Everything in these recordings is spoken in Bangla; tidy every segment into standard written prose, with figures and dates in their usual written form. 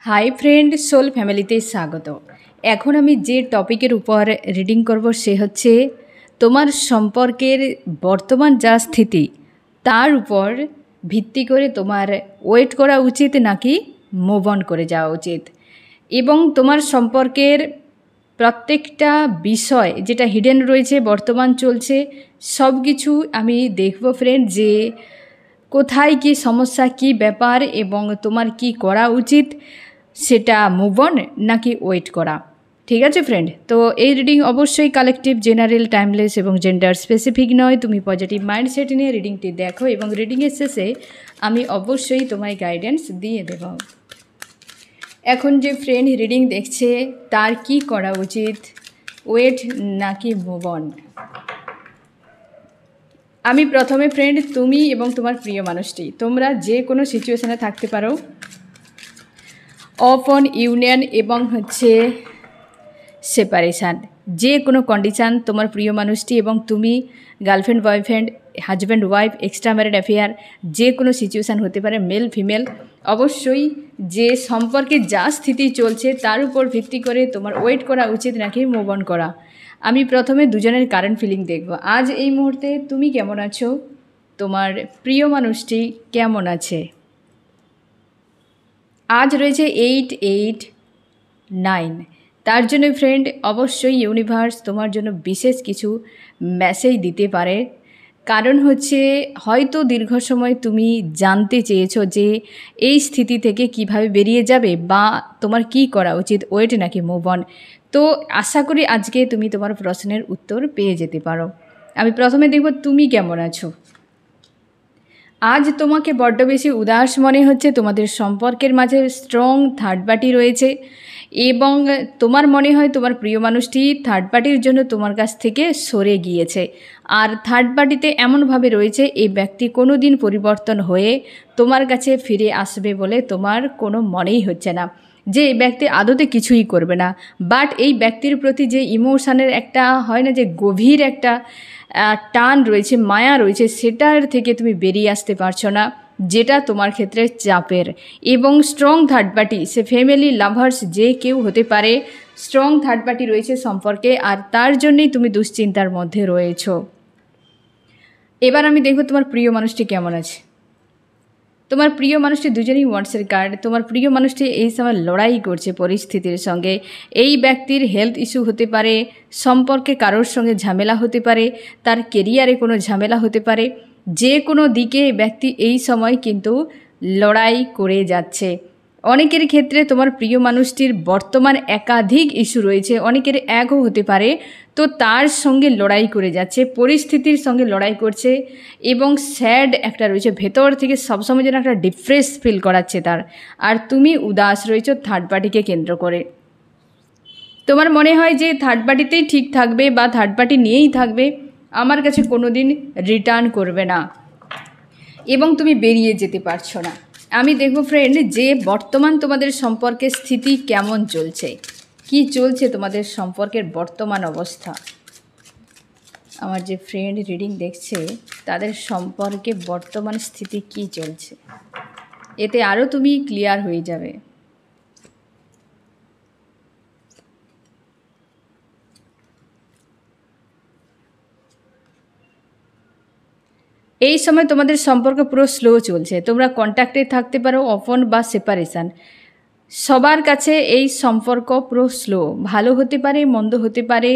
হাই ফ্রেন্ড, সোল ফ্যামিলিতে স্বাগত। এখন আমি যে টপিকের উপর রিডিং করব সে হচ্ছে তোমার সম্পর্কের বর্তমান যা স্থিতি তার উপর ভিত্তি করে তোমার ওয়েট করা উচিত নাকি মুভ অন করে যাওয়া উচিত, এবং তোমার সম্পর্কের প্রত্যেকটা বিষয় যেটা হিডেন রয়েছে বর্তমান চলছে সব কিছু আমি দেখব ফ্রেন্ড, যে কোথায় কি সমস্যা, কি ব্যাপার এবং তোমার কি করা উচিত, সেটা মুভ অন নাকি ওয়েট করা। ঠিক আছে ফ্রেন্ড, তো এই রিডিং অবশ্যই কালেকটিভ, জেনারেল, টাইমলেস এবং জেন্ডার স্পেসিফিক নয়। তুমি পজিটিভ মাইন্ডসেট নিয়ে রিডিংটি দেখো এবং রিডিংয়ের শেষে আমি অবশ্যই তোমায় গাইডেন্স দিয়ে দেব। এখন যে ফ্রেন্ড রিডিং দেখছে তার কি করা উচিত, ওয়েট নাকি মুভ অন। আমি প্রথমে ফ্রেন্ড, তুমি এবং তোমার প্রিয় মানুষটি তোমরা যে কোনো সিচুয়েশানে থাকতে পারো, অন ইউনিয়ন এবং সেপারেশান, যে কোনো কন্ডিশান তোমার প্রিয় মানুষটি এবং তুমি, girlfriend boyfriend, husband wife, extra married affair, যে কোনো সিচুয়েশান হতে পারে, মেল ফিমেল। অবশ্যই যে সম্পর্কে যা স্থিতি চলছে তার উপর ভিত্তি করে তোমার ওয়েট করা উচিত নাকি মুভ অন করা। আমি প্রথমে দুজনের কারেন্ট ফিলিং দেখব। আজ এই মুহূর্তে তুমি কেমন আছো, তোমার প্রিয় মানুষটি কেমন আছে। আজ রয়েছে 8-8-9। তার জন্য ফ্রেন্ড অবশ্যই ইউনিভার্স তোমার জন্য বিশেষ কিছু মেসেজ দিতে পারে, কারণ হয়তো দীর্ঘ সময় তুমি জানতে চেয়েছো যে এই স্থিতি থেকে কিভাবে বেরিয়ে যাবে বা তোমার কি করা উচিত, ওয়েট নাকি মুভ অন। তো আশা করি আজকে তুমি তোমার প্রশ্নের উত্তর পেয়ে যেতে পারো। আমি প্রথমে দেখব তুমি কেমন আছো। আজ তোমাকে বড্ড বেশি উদাস মনে হচ্ছে, তোমাদের সম্পর্কের মাঝে স্ট্রং থার্ড পার্টি রয়েছে এবং তোমার মনে হয় তোমার প্রিয় মানুষটি থার্ড পার্টির জন্য তোমার কাছ থেকে সরে গিয়েছে। আর থার্ড পার্টিতে এমনভাবে রয়েছে এই ব্যক্তি কোনো দিন পরিবর্তন হয়ে তোমার কাছে ফিরে আসবে বলে তোমার কোনো মনেই হচ্ছে না, যে এই ব্যক্তি আদতে কিছুই করবে না। বাট এই ব্যক্তির প্রতি যে ইমোশানের একটা হয় না, যে গভীর একটা টান রয়েছে, মায়া রয়েছে, সেটার থেকে তুমি বেরিয়ে আসতে পারছো না, যেটা তোমার ক্ষেত্রে চাপের। এবং স্ট্রং থার্ড পার্টি, সে ফ্যামিলি, লাভার্স, যে কেউ হতে পারে, স্ট্রং থার্ড পার্টি রয়েছে সম্পর্কে, আর তার জন্যই তুমি দুশ্চিন্তার মধ্যে রয়েছো। এবার আমি দেখব তোমার প্রিয় মানুষটি কেমন আছে। তোমার প্রিয় মানুষটি দুজনেই ওয়ান্ডসের কার্ড। তোমার প্রিয় মানুষটি এই সময় লড়াই করছে পরিস্থিতির সঙ্গে। এই ব্যক্তির হেলথ ইস্যু হতে পারে, সম্পর্কে কারোর সঙ্গে ঝামেলা হতে পারে, তার কেরিয়ারে কোনো ঝামেলা হতে পারে, যে কোনো দিকে ব্যক্তি এই সময় কিন্তু লড়াই করে যাচ্ছে। অনেকের ক্ষেত্রে তোমার প্রিয় মানুষটির বর্তমান একাধিক ইস্যু রয়েছে, অনেকের একও হতে পারে, তো তার সঙ্গে লড়াই করে যাচ্ছে, পরিস্থিতির সঙ্গে লড়াই করছে এবং স্যাড একটা রয়েছে ভেতর থেকে, সবসময় যেন একটা ডিপ্রেস ফিল করাচ্ছে তার। আর তুমি উদাস রয়েছো থার্ড পার্টিকে কেন্দ্র করে। তোমার মনে হয় যে থার্ড পার্টিতেই ঠিক থাকবে বা থার্ড পার্টি নিয়েই থাকবে, আমার কাছে কোনো দিন রিটার্ন করবে না, এবং তুমি বেরিয়ে যেতে পারছো না। আমি দেখব ফ্রেন্ড যে বর্তমান তোমাদের সম্পর্কের স্থিতি কেমন চলছে, কি চলছে তোমাদের সম্পর্কের বর্তমান অবস্থা। আমার যে ফ্রেন্ড রিডিং দেখছে তাদের সম্পর্কে বর্তমান স্থিতি কি চলছে, এতে আরও তুমি ক্লিয়ার হয়ে যাবে। এই সময় তোমাদের সম্পর্ক পুরো স্লো চলছে, তোমরা কন্ট্যাক্টে থাকতে পারো, অফন বা সেপারেশান। সবার কাছে এই সম্পর্ক পুরো স্লো, ভালো হতে পারে, মন্দ হতে পারে,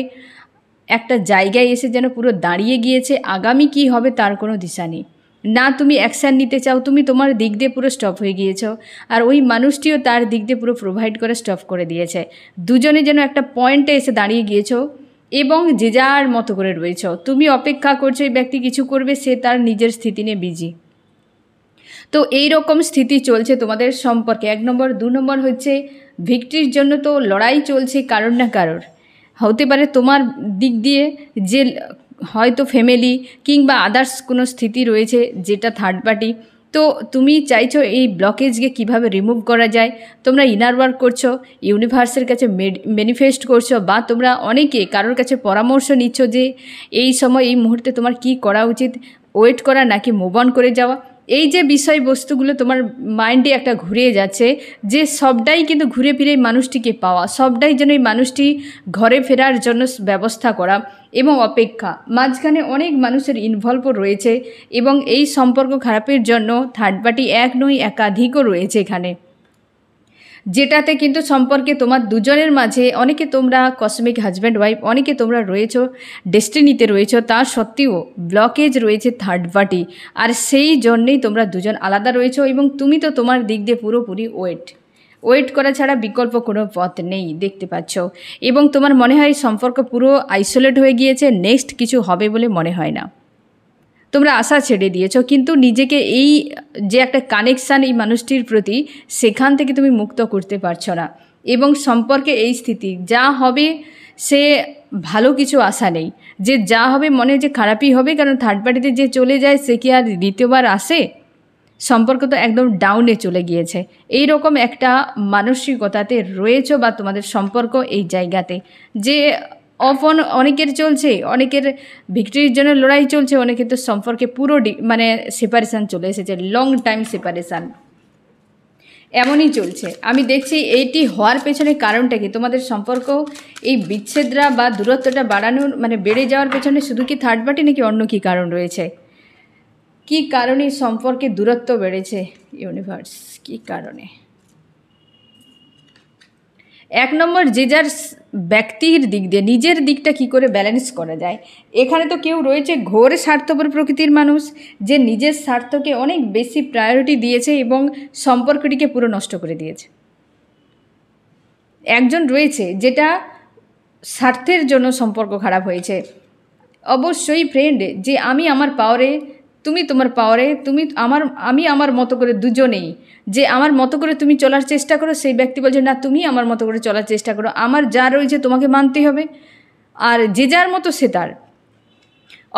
একটা জায়গায় এসে যেন পুরো দাঁড়িয়ে গিয়েছে। আগামী কি হবে তার কোনো দিশা নেই, না তুমি অ্যাকশান নিতে চাও, তুমি তোমার দিক দিয়ে পুরো স্টপ হয়ে গিয়েছো, আর ওই মানুষটিও তার দিক দিয়ে পুরো প্রোভাইড করে স্টপ করে দিয়েছে। দুজনে যেন একটা পয়েন্টে এসে দাঁড়িয়ে গিয়েছো এবং যে যার মতো করে রয়েছ। তুমি অপেক্ষা করছো এই ব্যক্তি কিছু করবে, সে তার নিজের স্থিতি নিয়ে বিজি। তো এই রকম স্থিতি চলছে তোমাদের সম্পর্কে। 1 নম্বর। 2 নম্বর ভিক্টরির জন্য তো লড়াই চলছে কারোর না কারোর, হতে পারে তোমার দিক দিয়ে যে হয়তো ফ্যামিলি কিংবা আদার্স কোনো স্থিতি রয়েছে যেটা থার্ড পার্টি। তো তুমি চাইছো এই ব্লকেজকে কিভাবে রিমুভ করা যায়, তোমরা ইনার ওয়ার্ক করছো, ইউনিভার্সের কাছে ম্যানিফেস্ট করছো, বা তোমরা অনেকে কারোর কাছে পরামর্শ নিচ্ছ যে এই সময় এই মুহূর্তে তোমার কি করা উচিত, ওয়েট করা নাকি মুভ অন করে যাওয়া। এই যে বিষয়বস্তুগুলো তোমার মাইন্ডে একটা ঘুরে যাচ্ছে, যে সবটাই কিন্তু ঘুরে ফিরে এই মানুষটিকে পাওয়া, সবটাই যেন এই মানুষটি ঘরে ফেরার জন্য ব্যবস্থা করা এবং অপেক্ষা। মাঝখানে অনেক মানুষের ইনভলভও রয়েছে এবং এই সম্পর্ক খারাপের জন্য থার্ড পার্টি এক নয় একাধিকও রয়েছে এখানে, যেটাতে কিন্তু সম্পর্কে তোমার দুজনের মাঝে অনেকে তোমরা কসমিক হাজব্যান্ড ওয়াইফ, অনেকে তোমরা রয়েছো ডেস্টিনিতে রয়েছো, তা সত্ত্বেও ব্লকেজ রয়েছে থার্ড পার্টি। আর সেই জন্যেই তোমরা দুজন আলাদা রয়েছো এবং তুমি তো তোমার দিক দিয়ে পুরোপুরি ওয়েট করা ছাড়া বিকল্প কোনো পথ নেই দেখতে পাচ্ছ। এবং তোমার মনে হয় সম্পর্ক পুরো আইসোলেট হয়ে গিয়েছে, নেক্সট কিছু হবে বলে মনে হয় না, তোমরা আশা ছেড়ে দিয়েছো। কিন্তু নিজেকে এই যে একটা কানেকশান এই মানুষটির প্রতি, সেখান থেকে তুমি মুক্ত করতে পারছো না। এবং সম্পর্কে এই স্থিতি যা হবে সে ভালো কিছু আশা নেই, যে যা হবে মনে হয় যে খারাপই হবে, কারণ থার্ড পার্টিতে যে চলে যায় সে কি আর দ্বিতীয়বার আসে? সম্পর্ক তো একদম ডাউনে চলে গিয়েছে। এই রকম একটা মানসিকতাতে রয়েছো বা তোমাদের সম্পর্ক এই জায়গাতে, যে অফন অনেকের চলছে, অনেকের ভিক্টরির জন্য লড়াই চলছে, অনেকের তো সম্পর্কে পুরো মানে সেপারেশান চলে এসেছে, লং টাইম সেপারেশান এমনই চলছে। আমি দেখছি এইটি হওয়ার পেছনে কারণটা কি? তোমাদের সম্পর্ক এই বিচ্ছেদরা বা দূরত্বটা বাড়ানোর মানে বেড়ে যাওয়ার পেছনে শুধু কি থার্ড পার্টি নাকি অন্য কি কারণ রয়েছে? কি কারণে সম্পর্কে দূরত্ব বেড়েছে ইউনিভার্স, কি কারণে? এক নম্বর, যে যার ব্যক্তির দিক দিয়ে নিজের দিকটা কি করে ব্যালেন্স করা যায়। এখানে তো কেউ রয়েছে ঘোর স্বার্থপর প্রকৃতির মানুষ, যে নিজের স্বার্থকে অনেক বেশি প্রায়োরিটি দিয়েছে এবং সম্পর্কটিকে পুরো নষ্ট করে দিয়েছে। একজন রয়েছে যেটা স্বার্থের জন্য সম্পর্ক খারাপ হয়েছে। অবশ্যই ফ্রেন্ড, যে আমি আমার পাওয়ারে, তুমি তোমার পাওয়ারে, আমি আমার মতো করে, দুজনেই যে আমার মতো করে তুমি চলার চেষ্টা করো, সেই ব্যক্তি বলছে না তুমি আমার মতো করে চলার চেষ্টা করো, আমার যা রয়েছে তোমাকে মানতেই হবে। আর যে যার মতো সে তার।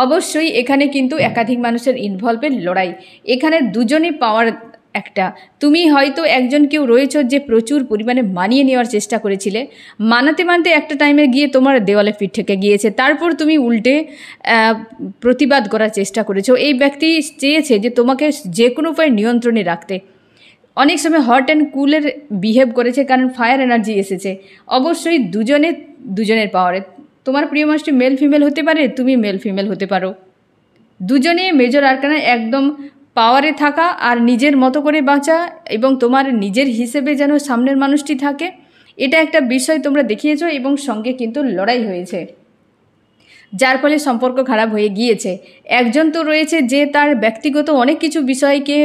অবশ্যই এখানে কিন্তু একাধিক মানুষের ইনভলভের লড়াই, এখানে দুজনে পাওয়ার একটা। তুমি হয়তো একজন কেউ রয়েছ যে প্রচুর পরিমাণে মানিয়ে নেওয়ার চেষ্টা করেছিলে, মানাতে একটা টাইমে গিয়ে তোমার দেওয়ালে পিঠ ঠেকে গিয়েছে, তারপর তুমি উল্টে প্রতিবাদ করার চেষ্টা করেছো। এই ব্যক্তি চেয়েছে যে তোমাকে যে কোনো উপায়ে নিয়ন্ত্রণে রাখতে, অনেক সময় হট অ্যান্ড কুলের বিহেভ করেছে, কারণ ফায়ার এনার্জি এসেছে। অবশ্যই দুজনের পাওয়ারে, তোমার প্রিয় মানুষটি মেল ফিমেল হতে পারে, তুমি মেল ফিমেল হতে পারো, দুজনে মেজর আরকানা একদম পাওয়ারে থাকা আর নিজের মতো করে বাঁচা এবং তোমার নিজের হিসেবে যেন সামনের মানুষটি থাকে, এটা একটা বিষয় তোমরা দেখিয়েছো এবং সঙ্গে কিন্তু লড়াই হয়েছে, যার ফলে সম্পর্ক খারাপ হয়ে গিয়েছে। একজন তো রয়েছে যে তার ব্যক্তিগত অনেক কিছু বিষয়কে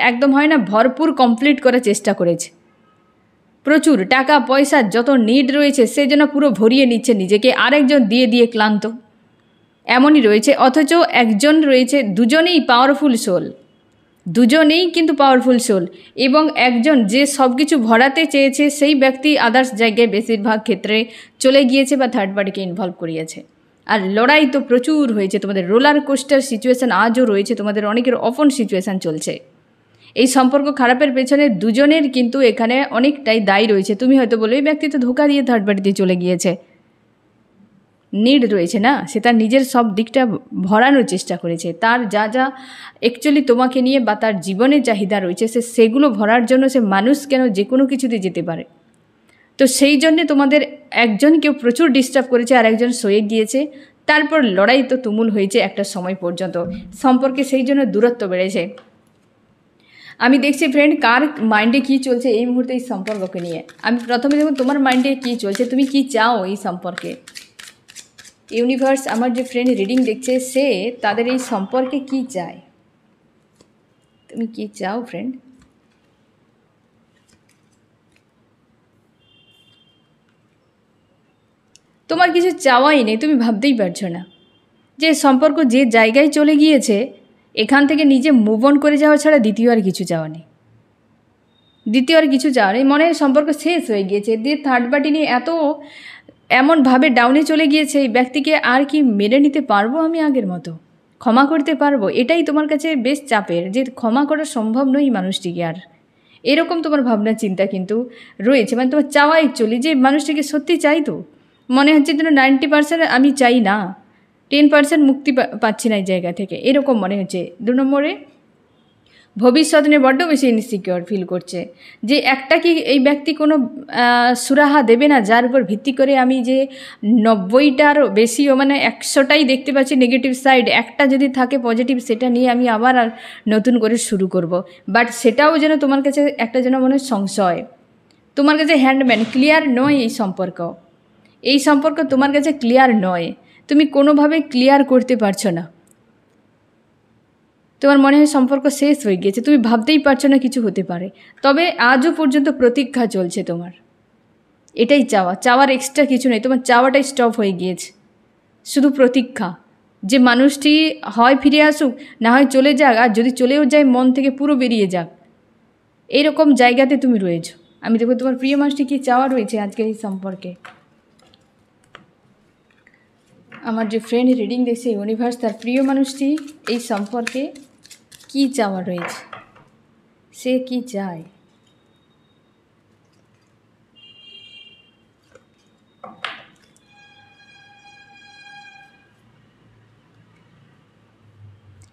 একদম হয় না ভরপুর কমপ্লিট করার চেষ্টা করেছে, প্রচুর টাকা পয়সা যত নিড রয়েছে সে যেন পুরো ভরিয়ে নিচ্ছে নিজেকে, আরেকজন দিয়ে দিয়ে ক্লান্ত, এমনই রয়েছে। অথচ একজন রয়েছে, দুজনেই পাওয়ারফুল সোল, দুজনেই কিন্তু পাওয়ারফুল সোল, এবং একজন যে সব কিছু ভরাতে চেয়েছে সেই ব্যক্তি আদার্স জায়গায় বেশিরভাগ ক্ষেত্রে চলে গিয়েছে বা থার্ড পার্টিকে ইনভলভ করিয়েছে। আর লড়াই তো প্রচুর হয়েছে, তোমাদের রোলার কোস্টার সিচুয়েশান আজও রয়েছে, তোমাদের অনেকের অপন সিচুয়েশান চলছে। এই সম্পর্ক খারাপের পেছনে দুজনের কিন্তু এখানে অনেকটাই দায়ী রয়েছে। তুমি হয়তো বলো এই ব্যক্তি তো ধোঁকা দিয়ে থার্ড পার্টিতে চলে গিয়েছে, নিড রয়েছে না, সে তার নিজের সব দিকটা ভরানোর চেষ্টা করেছে, তার যা যা অ্যাকচুয়ালি তোমাকে নিয়ে বা তার জীবনের চাহিদা রয়েছে সেগুলো ভরার জন্য সে মানুষ কেন যে কোনো কিছুতে যেতে পারে। তো সেই জন্যে তোমাদের একজন কেউ প্রচুর ডিস্টার্ব করেছে আর একজন সয়ে গিয়েছে, তারপর লড়াই তো তুমুল হয়েছে একটা সময় পর্যন্ত, সম্পর্কে সেই জন্য দূরত্ব বেড়েছে। আমি দেখছি ফ্রেন্ড কার মাইন্ডে কী চলছে এই মুহূর্তে এই সম্পর্ককে নিয়ে। আমি প্রথমে দেখুন তোমার মাইন্ডে কী চলছে, তুমি কি চাও এই সম্পর্কে। ইউনিভার্স আমার যে ফ্রেন্ড রিডিং দেখছে সে তাদের এই সম্পর্কে কি চায়, তুমি কি চাও ফ্রেন্ড। তোমার কিছু চাওয়াই নেই, তুমি ভাবতেই পারছো না যে সম্পর্ক যে জায়গায় চলে গিয়েছে এখান থেকে নিজে মুভ অন করে যাওয়া ছাড়া দ্বিতীয় আর কিছু চাওয়া নেই, মনে হয় সম্পর্ক শেষ হয়ে গিয়েছে। দিয়ে থার্ড পার্টি নিয়ে এমনভাবে ডাউনে চলে গিয়েছে, এই ব্যক্তিকে আর কি মেনে নিতে পারবো আমি আগের মতো, ক্ষমা করতে পারবো, এটাই তোমার কাছে বেশ চাপের, যে ক্ষমা করা সম্ভব নয় মানুষটিকে আর, এরকম তোমার ভাবনা চিন্তা কিন্তু রয়েছে। মানে তোমার চাওয়া অ্যাকচুয়ালি যে মানুষটিকে সত্যি চাই, তো মনে হচ্ছে যেন 90% আমি চাই না, 10% মুক্তি পাচ্ছি না এই জায়গা থেকে, এরকম মনে হচ্ছে। 2 নম্বরে ভবিষ্যৎ নিয়ে বড্ড বেশি ইনসিকিওর ফিল করছে, যে একটা কি এই ব্যক্তি কোনো সুরাহা দেবে না যার উপর ভিত্তি করে আমি যে 90টারও বেশিও মানে 100টাই দেখতে পাচ্ছি নেগেটিভ সাইড, একটা যদি থাকে পজিটিভ সেটা নিয়ে আমি আবার নতুন করে শুরু করব। বাট সেটাও যেন তোমার কাছে একটা যেন মনে সংশয়, তোমার কাছে হ্যান্ডম্যান ক্লিয়ার নয় এই সম্পর্ক তোমার কাছে ক্লিয়ার নয়, তুমি কোনোভাবে ক্লিয়ার করতে পারছো না, তোমার মনে হয় সম্পর্ক শেষ হয়ে গিয়েছে, তুমি ভাবতেই পারছো না কিছু হতে পারে। তবে আজও পর্যন্ত প্রতীক্ষা চলছে তোমার, এটাই চাওয়ার এক্সট্রা কিছু নেই, তোমার চাওয়াটাই স্টপ হয়ে গিয়েছে, শুধু প্রতীক্ষা যে মানুষটি হয় ফিরে আসুক না হয় চলে যাক, আর যদি চলেও যায় মন থেকে পুরো বেরিয়ে যাক, এইরকম জায়গাতে তুমি রয়েছো। আমি দেখো তোমার প্রিয় মানুষটি কী চাওয়া রয়েছে আজকের এই সম্পর্কে। আমার যে ফ্রেন্ড রিডিং দেখছে ইউনিভার্স, তার প্রিয় মানুষটি এই সম্পর্কে কী চাওয়া রয়েছে, সে কি চায়।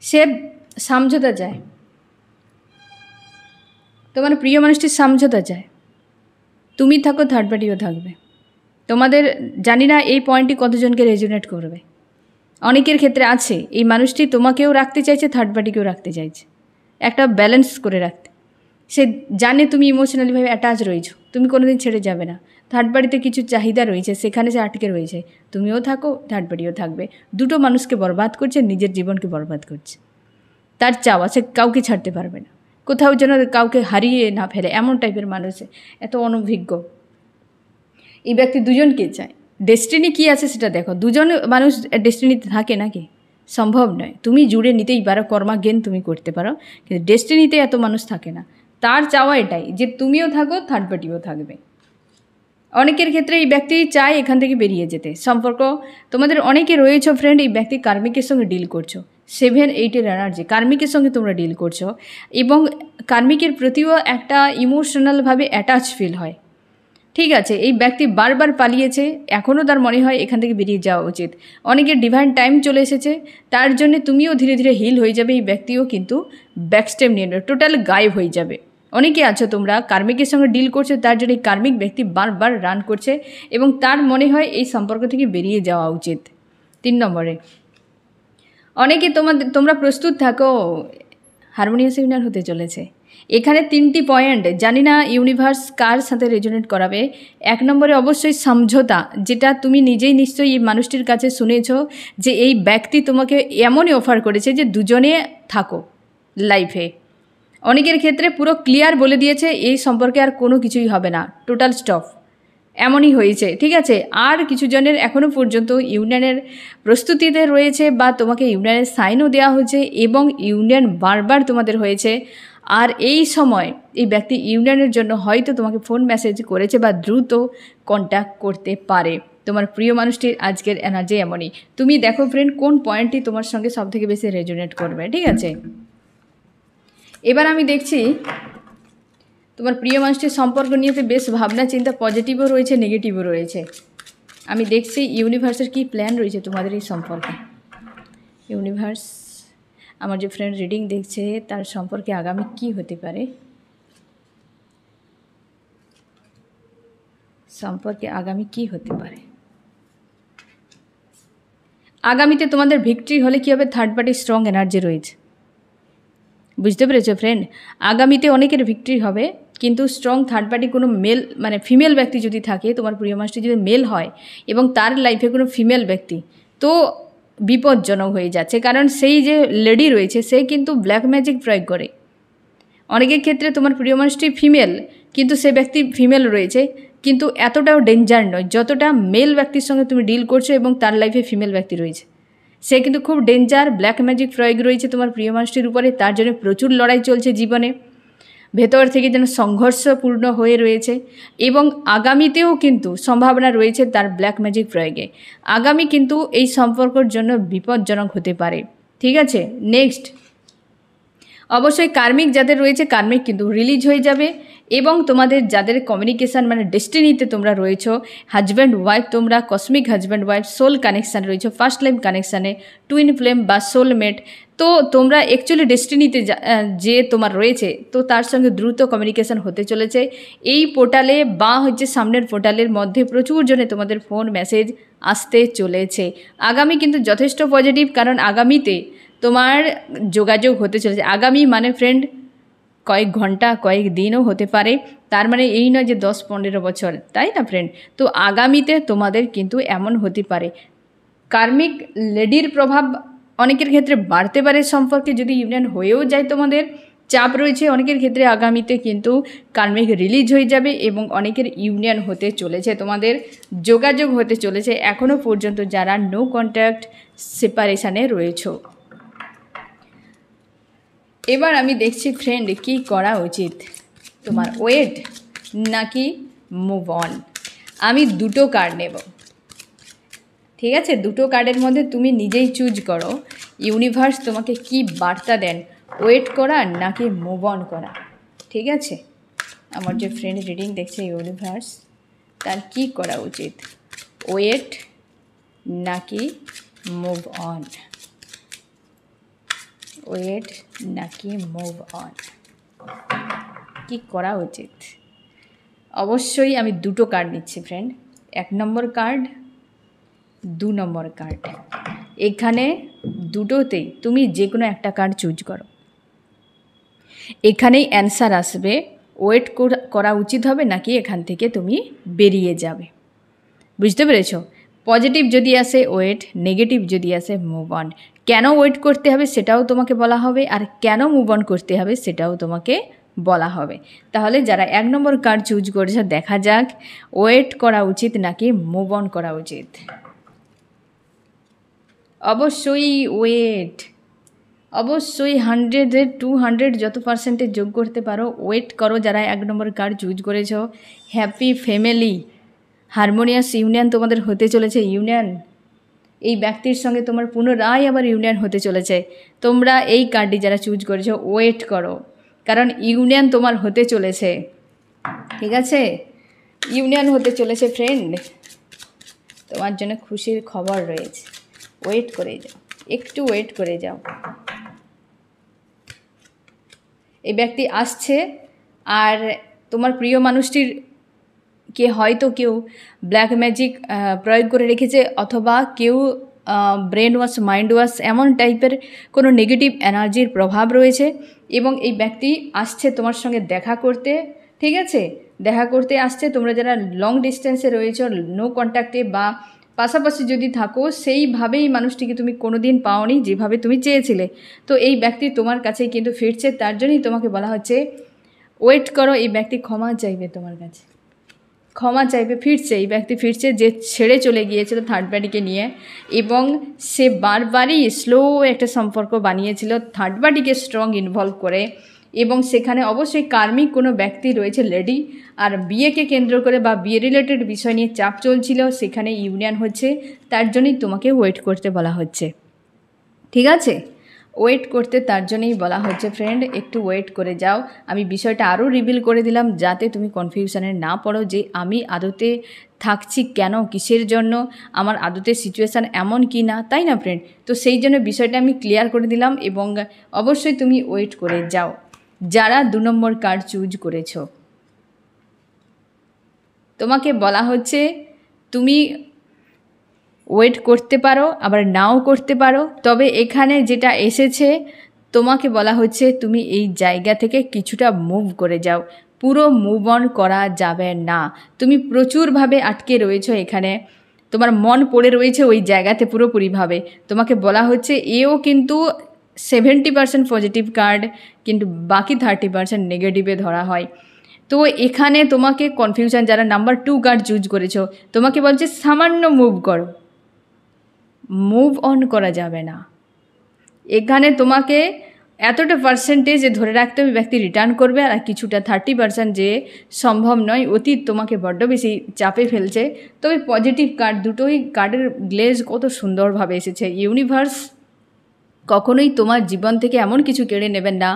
সে সমঝোতা চায়, তোমার প্রিয় মানুষটি সমঝোতা চায়, তুমি থাকো থার্ড পার্টিও থাকবে। তোমাদের জানি না এই পয়েন্টটি কতজনকে রেজোনেট করবে, অনেকের ক্ষেত্রে আছে এই মানুষটি তোমাকেও রাখতে চাইছে থার্ড পার্টিকেও রাখতে চাইছে, একটা ব্যালেন্স করে রাখতে। সে জানে তুমি ইমোশনালিভাবে অ্যাটাচ রয়েছো, তুমি কোনোদিন ছেড়ে যাবে না, থার্ড পার্টিতে কিছু চাহিদা রয়েছে সেখানে সে আটকে রয়েছে, তুমিও থাকো থার্ড পার্টিও থাকবে। দুটো মানুষকে বরবাদ করছে, নিজের জীবনকে বরবাদ করছে। তার চাওয়া সে কাউকে ছাড়তে পারবে না, কোথাও যেন কাউকে হারিয়ে না ফেলে, এমন টাইপের মানুষ, এত অনভিজ্ঞ। এই ব্যক্তি দুজনকে চায়, ডেস্টিনি কী আছে সেটা দেখো। দুজন মানুষ ডেস্টিনিতে থাকে নাকি? সম্ভব নয়। তুমি জুড়ে নিতেই পারো, কর্মাজ্ঞান তুমি করতে পারো, কিন্তু ডেস্টিনিতে এত মানুষ থাকে না। তার চাওয়া এটাই যে তুমিও থাকো থার্ড পার্টিও থাকবে। অনেকের ক্ষেত্রে এই ব্যক্তি চায় এখান থেকে বেরিয়ে যেতে। সম্পর্ক তোমাদের অনেকে রয়েছে ফ্রেন্ড, এই ব্যক্তি কার্মিকের সঙ্গে ডিল করছো, 7-8-এর এনার্জি কার্মিকের সঙ্গে তোমরা ডিল করছো, এবং কার্মিকের প্রতিও একটা ইমোশনালভাবে অ্যাটাচ ফিল হয়। ঠিক আছে, এই ব্যক্তি বারবার পালিয়েছে, এখনও তার মনে হয় এখান থেকে বেরিয়ে যাওয়া উচিত। অনেকের ডিভাইন টাইম চলে এসেছে, তার জন্য তুমিও ধীরে ধীরে হিল হয়ে যাবে, এই ব্যক্তিও কিন্তু ব্যাকস্টেপ নিয়ে নেবে, টোটাল গায়েব হয়ে যাবে। অনেকে আছো তোমরা কার্মিকের সঙ্গে ডিল করছো, তার জন্য এই কার্মিক ব্যক্তি বারবার রান করছে এবং তার মনে হয় এই সম্পর্ক থেকে বেরিয়ে যাওয়া উচিত। 3 নম্বরে অনেকে তোমরা প্রস্তুত থাকো, হারমোনিয়াস ইউনিয়ন হতে চলেছে। এখানে 3টি পয়েন্ট, জানি না ইউনিভার্স কার সাথে রেজোনেট করাবে। 1 নম্বরে অবশ্যই সমঝোতা, যেটা তুমি নিজেই নিশ্চয়ই এই মানুষটির কাছে শুনেছ যে এই ব্যক্তি তোমাকে এমনই অফার করেছে যে দুজনে থাকো লাইফে। অনেকের ক্ষেত্রে পুরো ক্লিয়ার বলে দিয়েছে এই সম্পর্কে আর কোনো কিছুই হবে না, টোটাল স্টপ, এমনই হয়েছে। ঠিক আছে, আর কিছু জনের এখনও পর্যন্ত ইউনিয়নের প্রস্তুতিতে রয়েছে, বা তোমাকে ইউনিয়নের সাইনও দেওয়া হয়েছে এবং ইউনিয়ন বারবার তোমাদের হয়েছে। আর এই সময় এই ব্যক্তি ইউনিয়নের জন্য হয়তো তোমাকে ফোন মেসেজ করেছে বা দ্রুত কন্ট্যাক্ট করতে পারে। তোমার প্রিয় মানুষটির আজকের এনার্জি এমনই। তুমি দেখো ফ্রেন্ড কোন পয়েন্টটি তোমার সঙ্গে সবথেকে বেশি রেজোনেট করবে। ঠিক আছে, এবার আমি দেখছি তোমার প্রিয় মানুষটির সম্পর্ক নিয়ে তো বেশ ভাবনা চিন্তা, পজিটিভও রয়েছে নেগেটিভও রয়েছে। আমি দেখছি ইউনিভার্সের কী প্ল্যান রয়েছে তোমাদের এই সম্পর্কে। ইউনিভার্স আমার যে ফ্রেন্ড রিডিং দেখছে তার সম্পর্কে আগামী কি হতে পারে, সম্পর্কে আগামী কি হতে পারে। আগামীতে তোমাদের ভিক্টরি হলে কী হবে, থার্ড পার্টি স্ট্রং এনার্জি রয়েছে, বুঝতে পেরেছো ফ্রেন্ড। আগামীতে অনেকের ভিক্টরি হবে, কিন্তু স্ট্রং থার্ড পার্টি কোনো মেল মানে ফিমেল ব্যক্তি যদি থাকে, তোমার প্রিয় মানুষটি যদি মেল হয় এবং তার লাইফে কোনো ফিমেল ব্যক্তি, তো বিপজ্জনক হয়ে যাচ্ছে। কারণ সেই যে লেডি রয়েছে সে কিন্তু ব্ল্যাক ম্যাজিক প্রয়োগ করে। অনেকের ক্ষেত্রে তোমার প্রিয় মানুষটি ফিমেল, কিন্তু সে ব্যক্তি ফিমেল রয়েছে, কিন্তু এতটাও ডেঞ্জার নয় যতটা মেল ব্যক্তির সঙ্গে তুমি ডিল করছো এবং তার লাইফে ফিমেল ব্যক্তি রয়েছে। সে কিন্তু খুব ডেঞ্জার, ব্ল্যাক ম্যাজিক প্রয়োগ রয়েছে তোমার প্রিয় মানুষটির উপরে, তার জন্য প্রচুর লড়াই চলছে জীবনে, ভেতর থেকে যেন সংঘর্ষপূর্ণ হয়ে রয়েছে, এবং আগামীতেও কিন্তু সম্ভাবনা রয়েছে তার ব্ল্যাক ম্যাজিক প্রয়োগে। আগামী কিন্তু এই সম্পর্কের জন্য বিপজ্জনক হতে পারে। ঠিক আছে, নেক্সট অবশ্যই কার্মিক যাদের রয়েছে কার্মিক কিন্তু রিলিজ হয়ে যাবে এবং তোমাদের যাদের কমিউনিকেশান মানে ডেস্টিনিতে তোমরা রয়েছো, হাজব্যান্ড ওয়াইফ, তোমরা cosmic husband wife soul connection রয়েছো, ফার্স্ট লাইফ কানেকশানে, টুইন ফ্লেম বা সোলমেট, তো তোমরা অ্যাকচুয়ালি ডেস্টিনিতে যে তোমার রয়েছে তো তার সঙ্গে দ্রুত কমিউনিকেশান হতে চলেছে। এই পোর্টালে বা হচ্ছে সামনের পোর্টালের মধ্যে প্রচুর জনে তোমাদের ফোন মেসেজ আসতে চলেছে। আগামী কিন্তু যথেষ্ট পজিটিভ, কারণ আগামীতে তোমার যোগাযোগ হতে চলেছে। আগামী মানে ফ্রেন্ড কয়েক ঘন্টা কয়েক দিনও হতে পারে, তার মানে এই নয় যে 10-15 বছর, তাই না ফ্রেন্ড? তো আগামীতে তোমাদের কিন্তু এমন হতে পারে কার্মিক লেডির প্রভাব অনেকের ক্ষেত্রে বাড়তে পারে সম্পর্কে, যদি ইউনিয়ন হয়েও যায় তোমাদের চাপ রয়েছে অনেকের ক্ষেত্রে আগামীতে কিন্তু কার্মিক রিলিজ হয়ে যাবে এবং অনেকের ইউনিয়ন হতে চলেছে, তোমাদের যোগাযোগ হতে চলেছে এখনও পর্যন্ত যারা নো কন্ট্যাক্ট সেপারেশানে রয়েছো। এবার আমি দেখছি ফ্রেন্ড কি করা উচিত তোমার, ওয়েট নাকি মুভ অন। আমি দুটো কার্ড নেব, ঠিক আছে? দুটো কার্ডের মধ্যে তুমি নিজেই চুজ করো ইউনিভার্স তোমাকে কি বার্তা দেন, ওয়েট করা নাকি মুভ অন করা, ঠিক আছে? আমার যে ফ্রেন্ড রিডিং দেখছে ইউনিভার্স তার কি করা উচিত, ওয়েট নাকি মুভ অন, ওয়েট নাকি মুভ অন, কি করা উচিত? অবশ্যই আমি দুটো কার্ড নিচ্ছি ফ্রেন্ড, 1 নম্বর কার্ড 2 নম্বর কার্ড। এখানে দুটোতেই তুমি যে কোনো একটা কার্ড চুজ করো, এখানেই অ্যান্সার আসবে ওয়েট করা উচিত হবে নাকি এখান থেকে তুমি বেরিয়ে যাবে। বুঝতে পেরেছো? পজিটিভ যদি আসে ওয়েট, নেগেটিভ যদি আসে মুভ অন। কেন ওয়েট করতে হবে সেটাও তোমাকে বলা হবে, আর কেন মুভ অন করতে হবে সেটাও তোমাকে বলা হবে। তাহলে যারা 1 নম্বর কার্ড চুজ করেছে দেখা যাক ওয়েট করা উচিত নাকি মুভ অন করা উচিত। অবশ্যই ওয়েট, অবশ্যই 100-এ 200 যত পার্সেন্টেজ যোগ করতে পারো ওয়েট করো। যারা 1 নম্বর কার্ড চুজ করেছ, হ্যাপি ফ্যামিলি, হারমোনিয়াস ইউনিয়ন তোমাদের হতে চলেছে। ইউনিয়ন এই ব্যক্তির সঙ্গে তোমার পুনরায় আবার ইউনিয়ন হতে চলেছে। তোমরা এই কার্ডটি যারা চুজ করেছো ওয়েট করো, কারণ ইউনিয়ন তোমার হতে চলেছে, ঠিক আছে? ইউনিয়ন হতে চলেছে ফ্রেন্ড, তোমার জন্য খুশির খবর রয়েছে। ওয়েট করে যাও, একটু ওয়েট করে যাও। এই ব্যক্তি আসছে, আর তোমার প্রিয় মানুষটির কে হয়তো কেউ ব্ল্যাক ম্যাজিক প্রয়োগ করে রেখেছে, অথবা কেউ ব্রেন ওয়াশ, মাইন্ড ওয়াশ, এমন টাইপের কোনো নেগেটিভ এনার্জির প্রভাব রয়েছে এবং এই ব্যক্তি আসছে তোমার সঙ্গে দেখা করতে, ঠিক আছে? দেখা করতে আসছে। তোমরা যারা লং ডিস্টেন্সে রয়েছো, নো কন্ট্যাক্টে বা পাশাপাশি যদি থাকো, সেইভাবেই মানুষটিকে তুমি কোনো দিন পাওনি যেভাবে তুমি চেয়েছিলে, তো এই ব্যক্তি তোমার কাছেই কিন্তু ফিরছে। তার জন্যই তোমাকে বলা হচ্ছে ওয়েট করো। এই ব্যক্তি ক্ষমা চাইবে তোমার কাছে, ক্ষমা চাইবে, ফিরছে। এই ব্যক্তি ফিরছে যে ছেড়ে চলে গিয়েছিল থার্ড পার্টিকে নিয়ে, এবং সে বারবারই স্লো একটা সম্পর্ক বানিয়েছিল থার্ড পার্টিকে স্ট্রং ইনভলভ করে, এবং সেখানে অবশ্যই কার্মিক কোনো ব্যক্তি রয়েছে লেডি, আর বিয়েকে কেন্দ্র করে বা বিয়ে রিলেটেড বিষয় নিয়ে চাপ চলছিল, সেখানে ইউনিয়ন হচ্ছে। তার জন্যই তোমাকে ওয়েট করতে বলা হচ্ছে, ঠিক আছে? ওয়েট করতে তার জন্যই বলা হচ্ছে ফ্রেন্ড, একটু ওয়েট করে যাও। আমি বিষয়টা আরও রিভিল করে দিলাম যাতে তুমি কনফিউশনে না পড়ো যে আমি আদতে থাকছি কেন, কিসের জন্য, আমার আদতে সিচুয়েশান এমন কি না, তাই না ফ্রেন্ড? তো সেই জন্য বিষয়টা আমি ক্লিয়ার করে দিলাম, এবং অবশ্যই তুমি ওয়েট করে যাও যারা 2 নম্বর কার্ড চুজ করেছো। তোমাকে বলা হচ্ছে তুমি ওয়েট করতে পারো, আবার নাও করতে পারো, তবে এখানে যেটা এসেছে তোমাকে বলা হচ্ছে তুমি এই জায়গা থেকে কিছুটা মুভ করে যাও, পুরো মুভ অন করা যাবে না। তুমি প্রচুরভাবে আটকে রয়েছো এখানে, তোমার মন পড়ে রয়েছে ওই জায়গাতে পুরোপুরিভাবে। তোমাকে বলা হচ্ছে এও কিন্তু 70% পজিটিভ কার্ড, কিন্তু বাকি 30% নেগেটিভে ধরা হয়। তো এখানে তোমাকে কনফিউশন, যারা নাম্বার 2 কার্ড চুজ করেছো তোমাকে বলছে সামান্য মুভ করো, মুভ অন করা যাবে না। এখানে তোমাকে এতটা পার্সেন্টেজ ধরে রাখতে হবে ব্যক্তি রিটার্ন করবে, আর কিছুটা 30% যে সম্ভব নয়, অতীত তোমাকে বড্ড বেশি চাপে ফেলছে। তবে পজিটিভ কার্ড দুটোই কার্ডের গ্লেজ কত সুন্দরভাবে এসেছে। ইউনিভার্স কখনোই তোমার জীবন থেকে এমন কিছু কেড়ে নেবেন না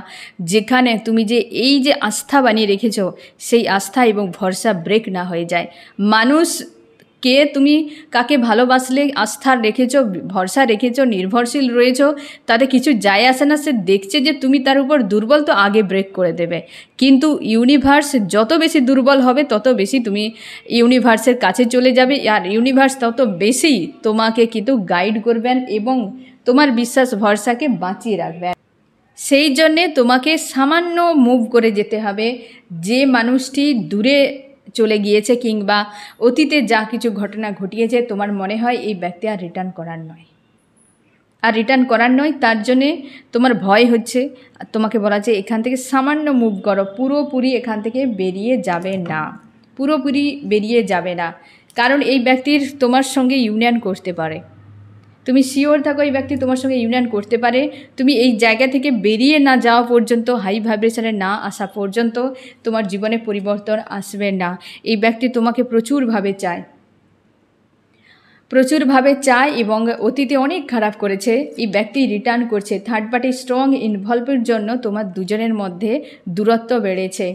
যেখানে তুমি যে এই যে আস্থা বানিয়ে রেখেছো সেই আস্থা এবং ভরসা ব্রেক না হয়ে যায়। মানুষকে তুমি কাকে ভালোবাসলে আস্থা রেখেছো, ভরসা রেখেছো, নির্ভরশীল রয়েছো, তাতে কিছু যায় আসে না। সে দেখছে যে তুমি তার উপর দুর্বল, তো আগে ব্রেক করে দেবে। কিন্তু ইউনিভার্স যত বেশি দুর্বল হবে তত বেশি তুমি ইউনিভার্সের কাছে চলে যাবে, আর ইউনিভার্স তত বেশি তোমাকে কিন্তু গাইড করবেন এবং তোমার বিশ্বাস ভরসাকে বাঁচিয়ে রাখবে। সেই জন্যে তোমাকে সামান্য মুভ করে যেতে হবে। যে মানুষটি দূরে চলে গিয়েছে কিংবা অতীতে যা কিছু ঘটনা ঘটিয়েছে তোমার মনে হয় এই ব্যক্তি আর রিটার্ন করার নয়, তার জন্যে তোমার ভয় হচ্ছে। তোমাকে বলা যে এখান থেকে সামান্য মুভ করো, পুরোপুরি এখান থেকে বেরিয়ে যাবে না, কারণ এই ব্যক্তির তোমার সঙ্গে ইউনিয়ন করতে পারে। তুমি শিওর থাকো এই ব্যক্তি তোমার সঙ্গে ইউনিয়ন করতে পারে। তুমি এই জায়গা থেকে বেরিয়ে না যাওয়া পর্যন্ত, হাই ভাইব্রেশনে না আসা পর্যন্ত তোমার জীবনে পরিবর্তন আসবে না। এই ব্যক্তি তোমাকে প্রচুরভাবে চায় এবং অতীতে অনেক খারাপ করেছে। এই ব্যক্তি রিটার্ন করছে। থার্ড পার্টি স্ট্রং ইনভলভের জন্য তোমার দুজনের মধ্যে দূরত্ব বেড়েছে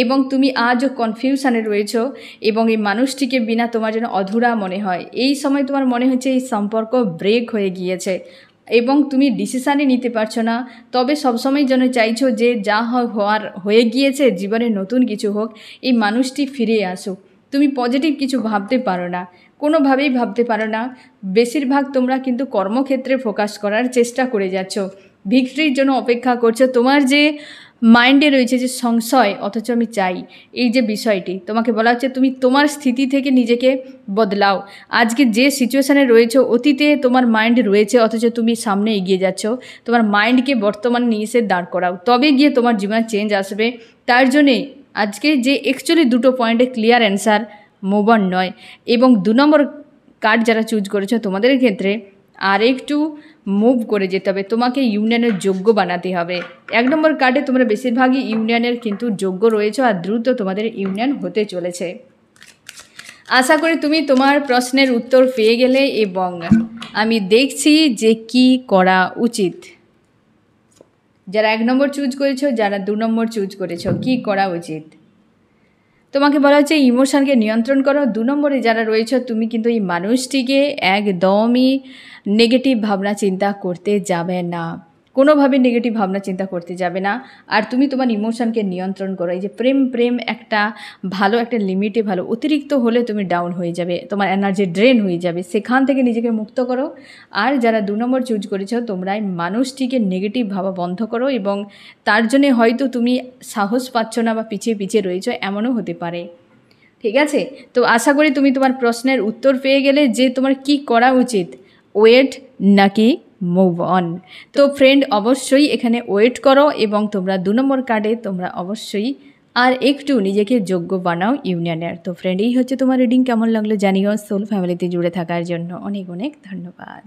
এবং তুমি আজও কনফিউশনে রয়েছো এবং এই মানুষটিকে বিনা তোমার যেন অধুরা মনে হয়। এই সময় তোমার মনে হচ্ছে এই সম্পর্ক ব্রেক হয়ে গিয়েছে এবং তুমি ডিসিশানই নিতে পারছো না। তবে সবসময় যেন চাইছো যে যা হওয়ার হয়ে গিয়েছে, জীবনে নতুন কিছু হোক, এই মানুষটি ফিরে আসুক। তুমি পজিটিভ কিছু ভাবতে পারো না, কোনোভাবেই ভাবতে পারো না। বেশিরভাগ তোমরা কিন্তু কর্মক্ষেত্রে ফোকাস করার চেষ্টা করে যাচ্ছ, ভিক্টরির জন্য অপেক্ষা করছো। তোমার যে মাইন্ডে রয়েছে যে সংশয়, অথচ আমি চাই এই যে বিষয়টি তোমাকে বলা হচ্ছে তুমি তোমার স্থিতি থেকে নিজেকে বদলাও। আজকে যে সিচুয়েশানে রয়েছো, অতীতে তোমার মাইন্ড রয়েছে অথচ তুমি সামনে এগিয়ে যাচ্ছ। তোমার মাইন্ডকে বর্তমানে নিয়ে এসে দাঁড় করাও, তবে গিয়ে তোমার জীবনে চেঞ্জ আসবে। তার জন্যে আজকে যে অ্যাকচুয়ালি দুটো পয়েন্টে ক্লিয়ার অ্যান্সার, মুভ অন নয়। এবং 2 নম্বর কার্ড যারা চুজ করেছো তোমাদের ক্ষেত্রে আর একটু মুভ করে যেতে হবে, তোমাকে ইউনিয়নের যোগ্য বানাতে হবে। 1 নম্বর কার্ডে তোমরা বেশিরভাগই ইউনিয়নের কিন্তু যোগ্য রয়েছে আর দ্রুত তোমাদের ইউনিয়ন হতে চলেছে। আশা করি তুমি তোমার প্রশ্নের উত্তর পেয়ে গেলে এবং আমি দেখছি যে কি করা উচিত। যারা 1 নম্বর চুজ করেছো, যারা 2 নম্বর চুজ করেছো, কি করা উচিত? তোমাকে বলা হচ্ছে ইমোশনকে নিয়ন্ত্রণ করো। 2 নম্বরে যারা রয়েছে, তুমি কিন্তু এই মানুষটিকে একদমই নেগেটিভ ভাবনা চিন্তা করতে যাবে না, কোনোভাবে নেগেটিভ ভাবনা চিন্তা করতে যাবে না। আর তুমি তোমার ইমোশনকে নিয়ন্ত্রণ করো। এই যে প্রেম একটা ভালো একটা লিমিটে ভালো, অতিরিক্ত হলে তুমি ডাউন হয়ে যাবে, তোমার এনার্জি ড্রেন হয়ে যাবে, সেখান থেকে নিজেকে মুক্ত করো। আর যারা 2 নম্বর চুজ করেছো, তোমরা এই মানুষটিকে নেগেটিভ ভাবা বন্ধ করো এবং তার জন্যে হয়তো তুমি সাহস পাচ্ছ না বা পিছিয়ে রয়েছো, এমনও হতে পারে। ঠিক আছে, তো আশা করি তুমি তোমার প্রশ্নের উত্তর পেয়ে গেলে যে তোমার কি করা উচিত, ওয়েট নাকি মুভ অন। তো ফ্রেন্ড, অবশ্যই এখানে ওয়েট করো এবং তোমরা 2 নম্বর কার্ডে তোমরা অবশ্যই আর একটু নিজেকে যোগ্য বানাও ইউনিয়নের। তো ফ্রেন্ড, এই হচ্ছে তোমার রিডিং। কেমন লাগলো জানিও। সোল ফ্যামিলিতে জুড়ে থাকার জন্য অনেক অনেক ধন্যবাদ।